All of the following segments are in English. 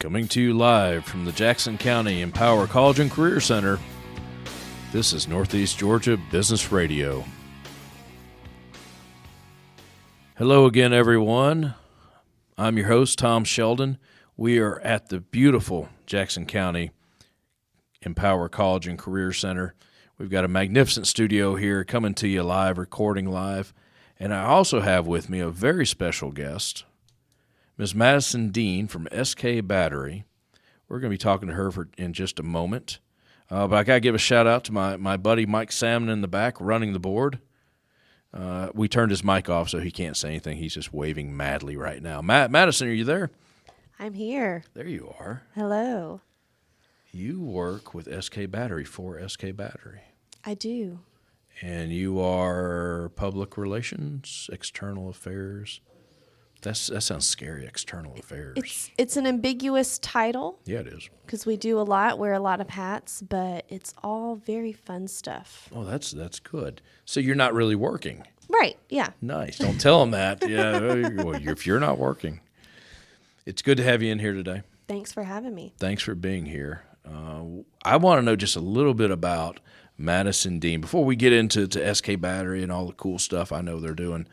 Coming to you live from the Jackson County Empower College and Career Center, this is Northeast Georgia Business Radio. Hello again, everyone. I'm your host, Tom Sheldon. We are at the beautiful Jackson County Empower College and Career Center. We've got a magnificent studio here coming to you live, recording live. And I also have with me a very special guest, Ms. Maddison Dean from SK Battery. We're going to be talking to her in just a moment. But I got to give a shout out to my buddy Mike Salmon in the back running the board. We turned his mic off so he can't say anything. He's just waving madly right now. Maddison, are you there? I'm here. There you are. Hello. You work with SK Battery for SK Battery. I do. And you are public relations, external affairs. That sounds scary, external affairs. It's an ambiguous title. Yeah, it is. Because we do wear a lot of hats, but it's all very fun stuff. Oh, that's good. So you're not really working. Right, yeah. Nice. Don't tell them that. Yeah, well, if you're not working. It's good to have you in here today. Thanks for having me. Thanks for being here. I want to know just a little bit about Maddison Dean. Before we get into SK Battery and all the cool stuff I know they're doing,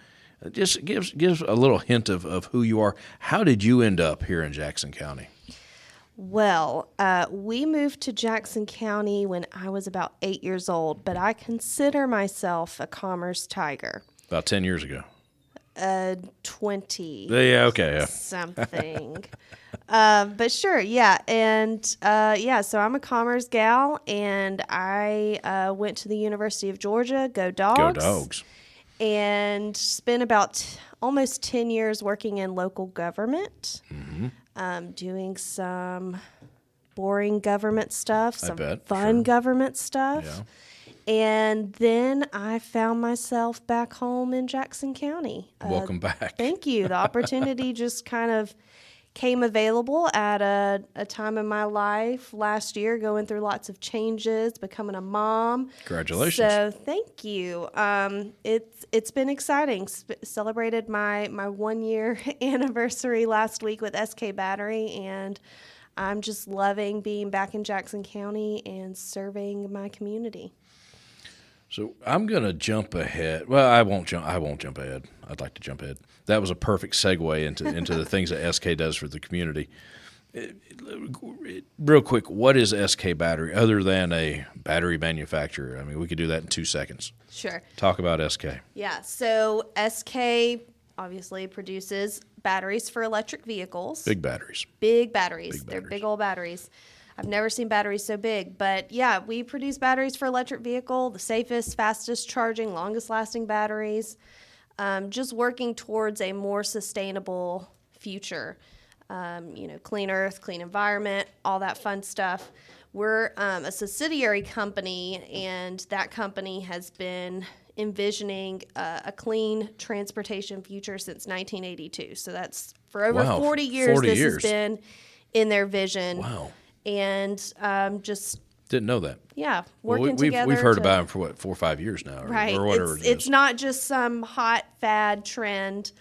just give a little hint of who you are. How did you end up here in Jackson County? Well, we moved to Jackson County when I was about 8 years old, but I consider myself a commerce tiger. About 10 years ago. 20. Yeah, okay. Yeah. Something. But sure, yeah. And so I'm a commerce gal, and I went to the University of Georgia. Go Dogs. Go Dogs. And spent about almost 10 years working in local government, doing some boring government stuff, some fun government stuff. Yeah. And then I found myself back home in Jackson County. Welcome back. Thank you. The opportunity just kind of came available at a time in my life last year, going through lots of changes, becoming a mom. Congratulations. So thank you. It's been exciting. Celebrated my 1 year anniversary last week with SK Battery, and I'm just loving being back in Jackson County and serving my community. So I'm going to jump ahead. Well, I won't jump ahead. I'd like to jump ahead. That was a perfect segue into the things that SK does for the community. Real quick, what is SK Battery other than a battery manufacturer? I mean, we could do that in 2 seconds. Sure. Talk about SK. Yeah, so SK obviously produces batteries for electric vehicles. Big batteries. They're big old batteries. I've never seen batteries so big, but yeah, we produce batteries for electric vehicle, the safest, fastest charging, longest lasting batteries, just working towards a more sustainable future. Clean earth, clean environment, all that fun stuff. We're a subsidiary company, and that company has been envisioning a clean transportation future since 1982. So that's for over 40 years. This has been in their vision. Wow. And just didn't know that. Yeah, working together. We've heard about them for 4 or 5 years now, or whatever. It's not just some hot fad trend.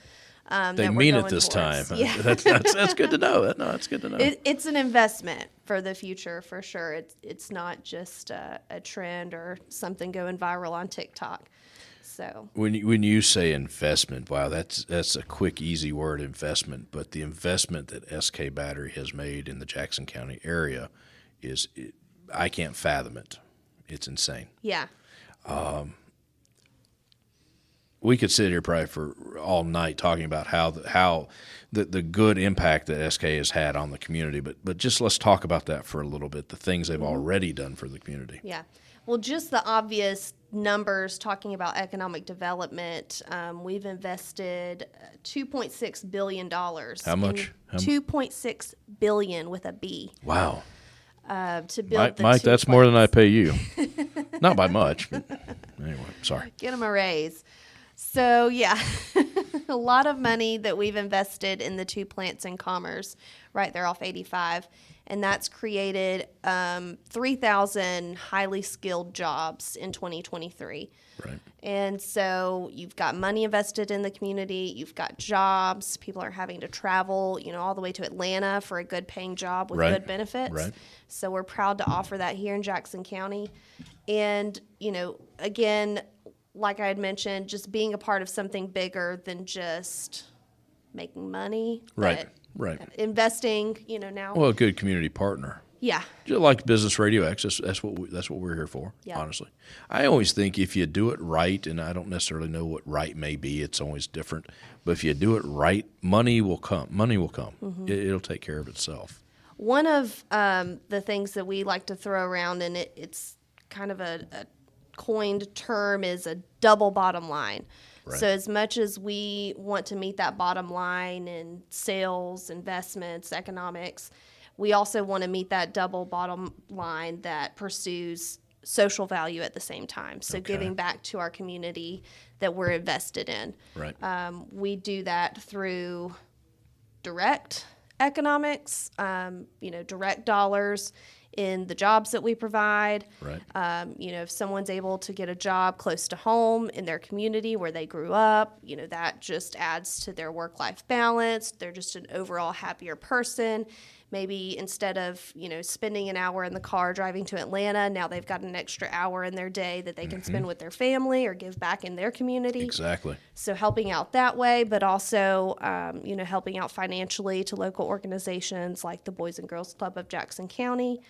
They mean it this time. Yeah. that's good to know. That's good to know. It's an investment for the future for sure. It's not just a trend or something going viral on TikTok. So when you say investment, wow, that's a quick, easy word, investment. But the investment that SK Battery has made in the Jackson County area I can't fathom it. It's insane. Yeah. We could sit here probably for all night talking about how the good impact that SK has had on the community. But just let's talk about that for a little bit. The things they've already done for the community. Yeah. Well, just the obvious numbers talking about economic development. We've invested $2.6 billion. How much? $2.6 billion with a B. Wow. To build Mike, that's more than I pay you. Not by much, but anyway, sorry. Get them a raise. So, yeah, a lot of money that we've invested in the 2 plants in Commerce right there off 85. and that's created 3,000 highly skilled jobs in 2023. Right. And so you've got money invested in the community, you've got jobs, people are having to travel, all the way to Atlanta for a good paying job with good benefits. Right. So we're proud to offer that here in Jackson County. And, again, like I had mentioned, just being a part of something bigger than just making money. Right. Investing, now. Well, a good community partner. Yeah. Just like Business RadioX, that's what we're here for. Yeah. Honestly, I always think if you do it right, and I don't necessarily know what right may be, it's always different. But if you do it right, money will come. Mm-hmm. It'll take care of itself. One of the things that we like to throw around, and it's kind of a coined term, is a double bottom line. Right. So as much as we want to meet that bottom line in sales, investments, economics, we also want to meet that double bottom line that pursues social value at the same time. So giving back to our community that we're invested in. Right. We do that through direct economics, direct dollars in the jobs that we provide. Right. If someone's able to get a job close to home in their community where they grew up, that just adds to their work-life balance. They're just an overall happier person. Maybe instead of, spending an hour in the car driving to Atlanta, now they've got an extra hour in their day that they can spend with their family or give back in their community. Exactly. So helping out that way, but also, helping out financially to local organizations like the Boys and Girls Club of Jackson County,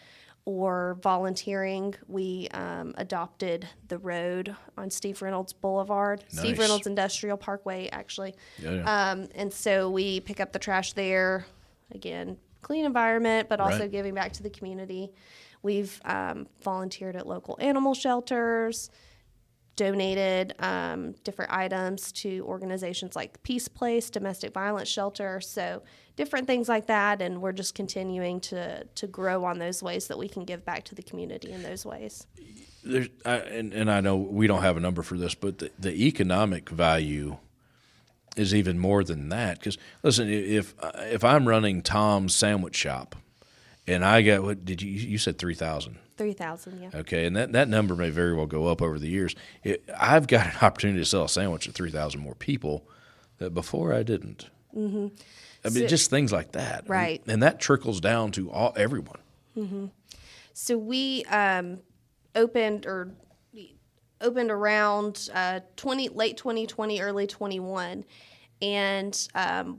or volunteering. We adopted the road on Steve Reynolds Boulevard, Nice. Steve Reynolds Industrial Parkway, actually. Yeah. And so we pick up the trash there. Again, clean environment, but also Right. giving back to the community. We've volunteered at local animal shelters, donated different items to organizations like Peace Place, Domestic Violence Shelter, so different things like that, and we're just continuing to grow on those ways that we can give back to the community in those ways. And I know we don't have a number for this, but the economic value is even more than that. Because listen, if I'm running Tom's Sandwich Shop, and I got, what did you said 3,000? 3,000, yeah. Okay, and that number may very well go up over the years. I've got an opportunity to sell a sandwich to 3,000 more people that before I didn't. Mm-hmm. I mean, just things like that. Right. And that trickles down to everyone. Mm-hmm. So we opened around late 2020, early 21. And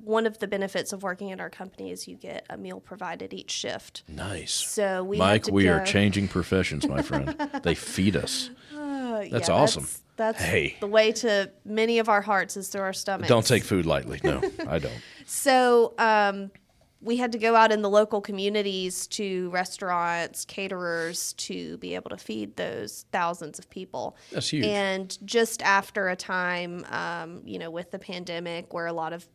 one of the benefits of working at our company is you get a meal provided each shift. Nice. So Mike, we are changing professions, my friend. They feed us. That's awesome. That's the way to many of our hearts is through our stomachs. Don't take food lightly. No, I don't. So we had to go out in the local communities to restaurants, caterers, to be able to feed those thousands of people. That's huge. And just after a time, with the pandemic where a lot of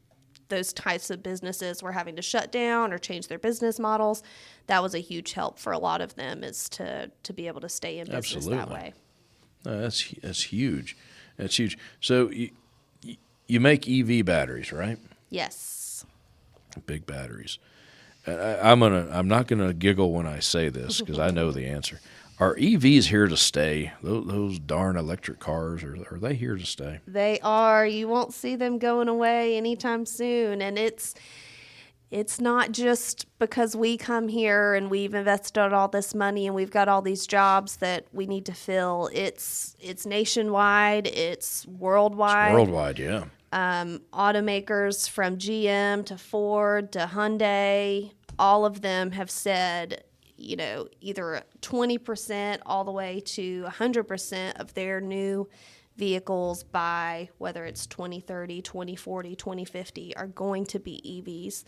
those types of businesses were having to shut down or change their business models, that was a huge help for a lot of them, is to be able to stay in business that way. That's huge. That's huge. So you make EV batteries, right? Yes. Big batteries. I'm not gonna giggle when I say this because I know the answer. Are EVs here to stay? Those darn electric cars, are they here to stay? They are. You won't see them going away anytime soon. And it's not just because we come here and we've invested all this money and we've got all these jobs that we need to fill. It's nationwide. It's worldwide. It's worldwide, yeah. Automakers from GM to Ford to Hyundai, all of them have said, either 20% all the way to 100% of their new vehicles by whether it's 2030, 2040, 2050 are going to be EVs.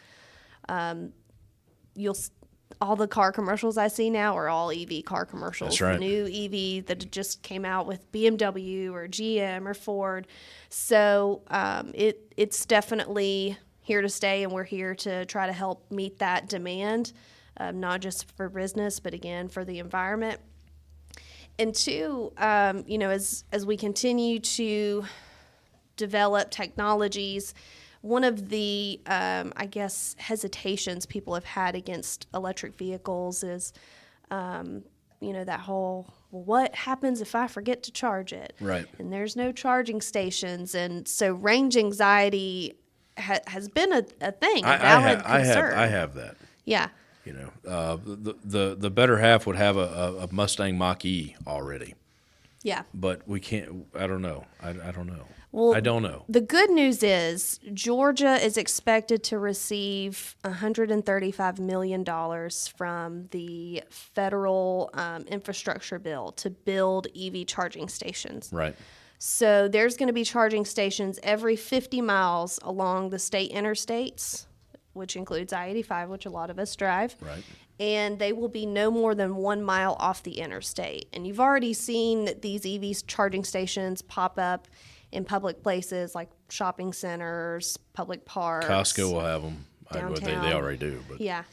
All the car commercials I see now are all EV car commercials. That's right. The new EV that just came out with BMW or GM or Ford. So it's definitely here to stay, and we're here to try to help meet that demand, not just for business, but again, for the environment. And two, as we continue to develop technologies, one of the, I guess, hesitations people have had against electric vehicles is, that whole, well, what happens if I forget to charge it? Right. And there's no charging stations. And so range anxiety has been a thing, a valid concern. I have that. Yeah. The better half would have a Mustang Mach-E already. Yeah. But we can't, I don't know. I don't know. Well, I don't know. The good news is Georgia is expected to receive $135 million from the federal infrastructure bill to build EV charging stations. Right. So there's going to be charging stations every 50 miles along the state interstates, which includes I-85, which a lot of us drive. Right. And they will be no more than 1 mile off the interstate. And you've already seen these EV charging stations pop up in public places like shopping centers, public parks. Costco will have them. Downtown. They already do. But. Yeah.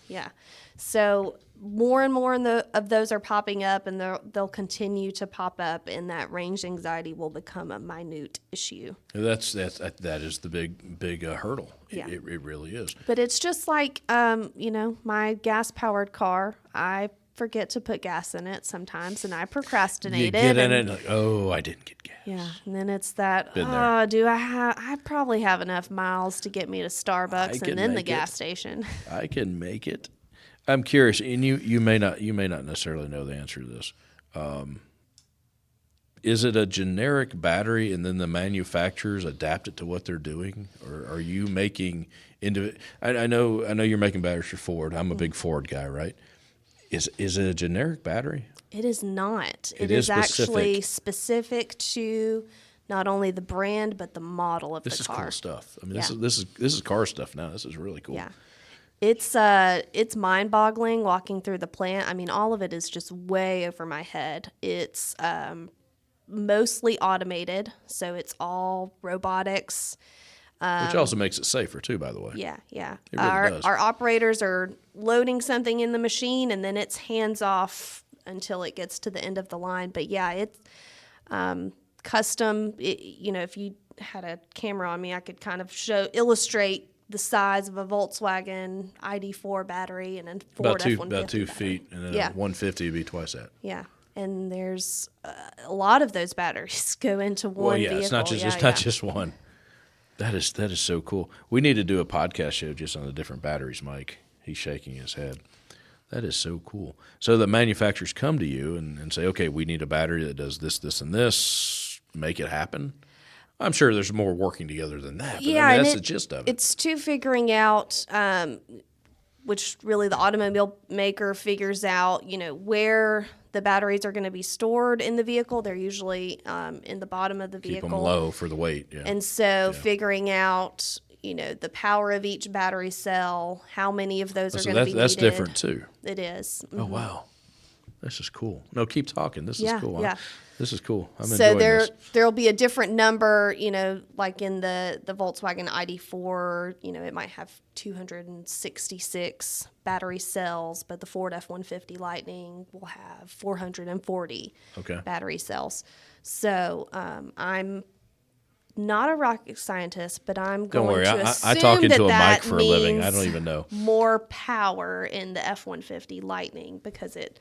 So more and more of those are popping up, and they'll continue to pop up, and that range anxiety will become a minute issue. That is the big hurdle. Yeah. It really is. But it's just like, my gas-powered car. I forget to put gas in it sometimes, and I procrastinate you get in it and like, oh, I didn't get gas. Yeah, and then it's that, Been I probably have enough miles to get me to Starbucks and then the gas station. I can make it. I'm curious, and you may not necessarily know the answer to this. Is it a generic battery and then the manufacturers adapt it to what they're doing, or are you making I know you're making batteries for Ford. I'm a big Ford guy, right? Is it a generic battery? It is not. It is actually specific to not only the brand but the model of the car. This is cool stuff. I mean, this is car stuff now. This is really cool. Yeah. It's mind-boggling walking through the plant. I mean, all of it is just way over my head. It's mostly automated, so it's all robotics. Which also makes it safer too, by the way. Yeah. It really does. Our operators are loading something in the machine, and then it's hands off until it gets to the end of the line. But yeah, it's custom. If you had a camera on me, I could kind of illustrate the size of a Volkswagen ID.4 battery and a Ford F-150 about 2 battery. feet, and then a 150 would be twice that. Yeah. And there's a lot of those batteries go into one vehicle. It's not just one. That is so cool. We need to do a podcast show just on the different batteries, Mike. He's shaking his head. That is so cool. So the manufacturers come to you and say, okay, we need a battery that does this, this, and this. Make it happen. I'm sure there's more working together than that. But that's the gist of it. It's to figuring out, which really the automobile maker figures out, where the batteries are going to be stored in the vehicle. They're usually in the bottom of the vehicle. Keep them low for the weight. Yeah. And so figuring out, the power of each battery cell, how many of those are going to be needed. That's different too. It is. Mm-hmm. Oh, wow. This is cool. No, keep talking. This is cool. Yeah. This is cool. I'm enjoying this. So there'll be a different number, like in the Volkswagen ID.4, it might have 266 battery cells, but the Ford F-150 Lightning will have 440 battery cells. So I'm not a rocket scientist, but I'm going to assume I talk into a that mic for a living. I don't even know. More power in the F-150 Lightning because it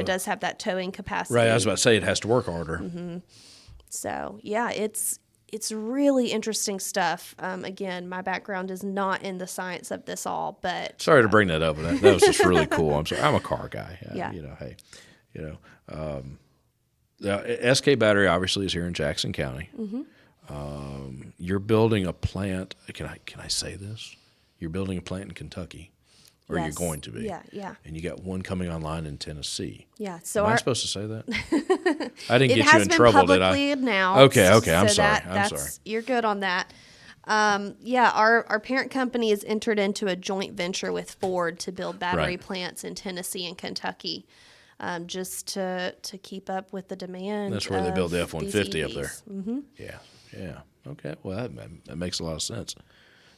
does have that towing capacity. Right, I was about to say it has to work harder. Mm-hmm. So, yeah, it's really interesting stuff. Again, my background is not in the science of this all, but... Sorry to bring that up, but that was just really cool. I'm sorry. I'm a car guy. Yeah. SK Battery obviously is here in Jackson County. Mm-hmm. You're building a plant. Can I say this? You're building a plant in Kentucky, or you're going to be. Yeah. And you got one coming online in Tennessee. Yeah. So am I supposed to say that? I didn't get you in trouble, did I? It has been publicly announced. Okay. I'm sorry. You're good on that. Our parent company has entered into a joint venture with Ford to build battery plants in Tennessee and Kentucky. Just to keep up with the demand. That's where they build the F-150 up there. Mm-hmm. Yeah. Okay. Well, that makes a lot of sense.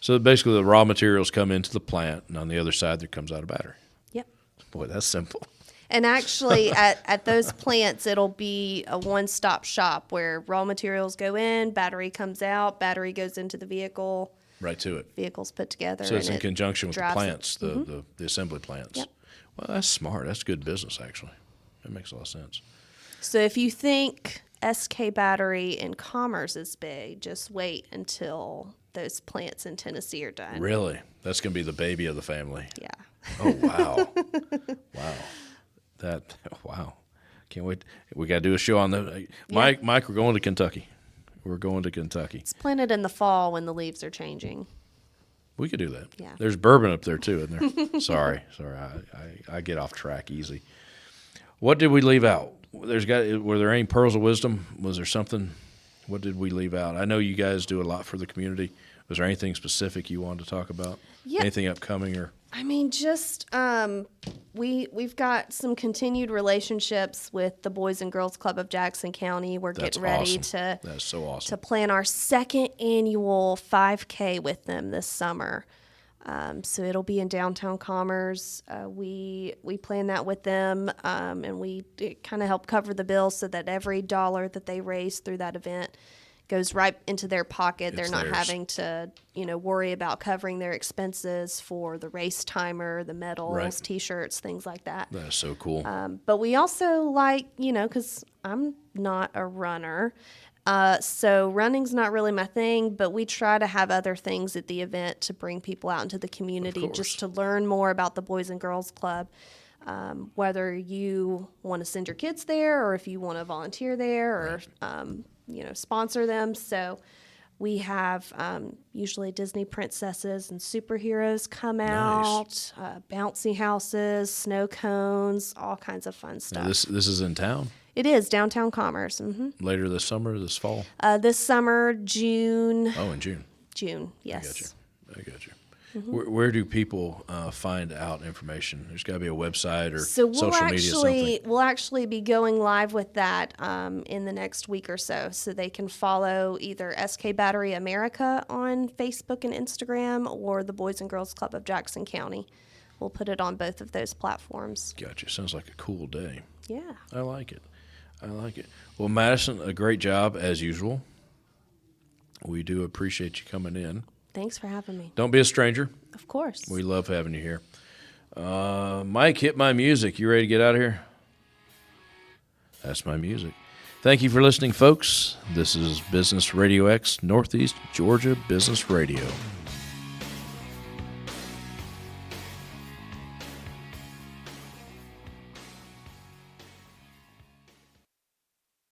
So basically, the raw materials come into the plant, and on the other side, there comes out a battery. Yep. Boy, that's simple. And actually, at those plants, it'll be a one-stop shop where raw materials go in, battery comes out, battery goes into the vehicle. right to it. vehicles put together. So it's and in conjunction with the drives it. plants, the assembly plants. Yep. Well, that's smart. That's good business, actually. That makes a lot of sense. So if you think SK Battery in Commerce is big, just wait until those plants in Tennessee are done. Really? That's going to be the baby of the family. Yeah. Oh, wow. Wow. Wow. Can't wait. We got to do a show on the Mike, we're going to Kentucky. We're going to Kentucky. It's planted in the fall when the leaves are changing. We could do that. Yeah. There's bourbon up there, too, isn't there? Sorry. I get off track easy. What did we leave out? Were there any pearls of wisdom? Was there something? What did we leave out? I know you guys do a lot for the community. Was there anything specific you wanted to talk about? Yeah. Anything upcoming or? I mean, just we've got some continued relationships with the Boys and Girls Club of Jackson County. We're getting ready to That's so awesome. to plan our second annual 5K with them this summer. So it'll be in downtown Commerce. We plan that with them, and we kind of help cover the bill so that every dollar that they raise through that event goes right into their pocket. They're not having to, worry about covering their expenses for the race timer, the medals, T-shirts, things like that. That is so cool. But we also like, because I'm not a runner, so running's not really my thing, but we try to have other things at the event to bring people out into the community just to learn more about the Boys and Girls Club. Whether you want to send your kids there or if you want to volunteer there or, sponsor them. So we have usually Disney princesses and superheroes come out, bouncy houses, snow cones, all kinds of fun stuff. Now this is in town? It is downtown Commerce. Mm-hmm. Later this summer, this fall? This summer, June. Oh, in June. June, yes. I got you. Mm-hmm. Where do people find out information? There's got to be a website or social media something. We'll actually be going live with that in the next week or so they can follow either SK Battery America on Facebook and Instagram or the Boys and Girls Club of Jackson County. We'll put it on both of those platforms. Gotcha. Sounds like a cool day. Yeah. I like it. Well, Maddison, a great job as usual. We do appreciate you coming in. Thanks for having me. Don't be a stranger. Of course. We love having you here. Mike, hit my music. You ready to get out of here? That's my music. Thank you for listening, folks. This is Business RadioX Northeast Georgia Business Radio.